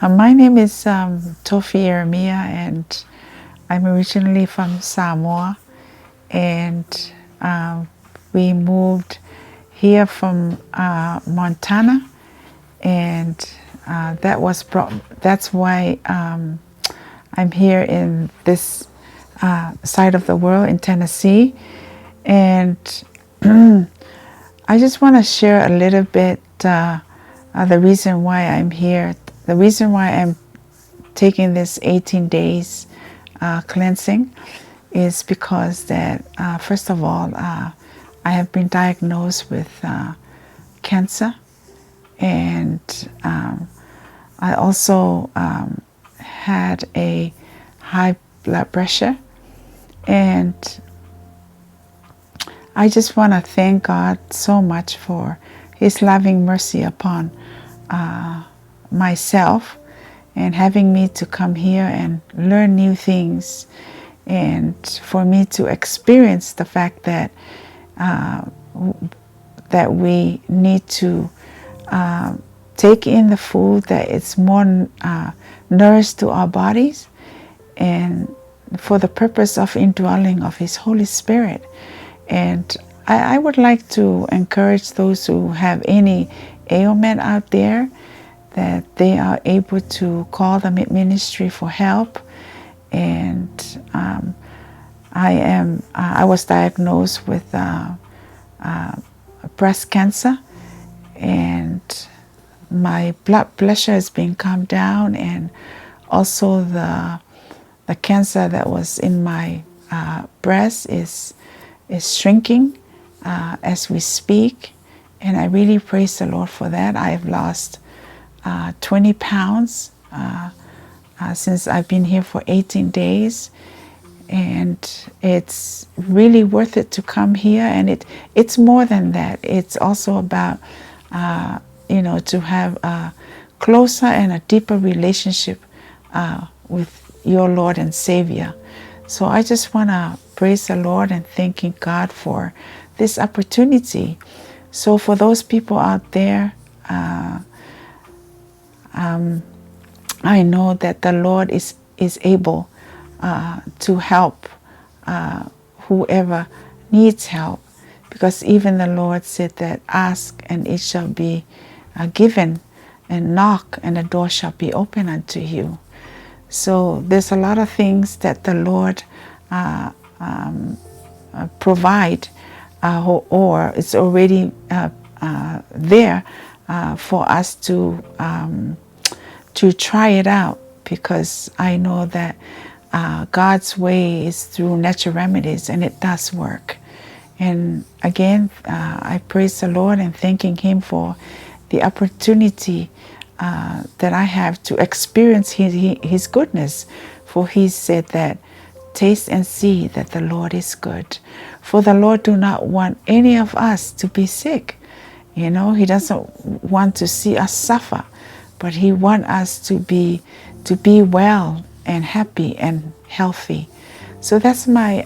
My name is Tofi Ieremia, and I'm originally from Samoa, and we moved here from Montana, and that's why I'm here in this side of the world in Tennessee, and I just want to share a little bit the reason why I'm here. The reason why I'm taking this 18 days cleansing is because that first of all, I have been diagnosed with cancer, and I also had a high blood pressure, and I just want to thank God so much for His loving mercy upon myself, and having me to come here and learn new things, and for me to experience the fact that that we need to take in the food that is more nourished to our bodies, and for the purpose of indwelling of His Holy Spirit. And I would like to encourage those who have any ailment out there that they are able to call the M.E.E.T ministry for help. And I was diagnosed with breast cancer, and my blood pressure has been calmed down, and also the cancer that was in my breast is shrinking as we speak, and I really praise the Lord for that. I have lost 20 pounds since I've been here for 18 days, and it's really worth it to come here. And it's more than that. It's also about to have a closer and a deeper relationship with your Lord and Savior. So I just want to praise the Lord and thanking God for this opportunity. So for those people out there, I know that the Lord is able to help whoever needs help, because even the Lord said that ask and it shall be given, and knock and the door shall be open unto you. So there's a lot of things that the Lord provide, or it's already there for us to try it out, because I know that God's way is through natural remedies, and it does work. And again, I praise the Lord and thanking Him for the opportunity that I have to experience His goodness. For He said that, taste and see that the Lord is good. For the Lord do not want any of us to be sick. He doesn't want to see us suffer, but He wants us to be well and happy and healthy. So that's my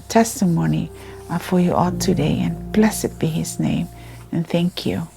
testimony for you all today, and blessed be His name, and thank you.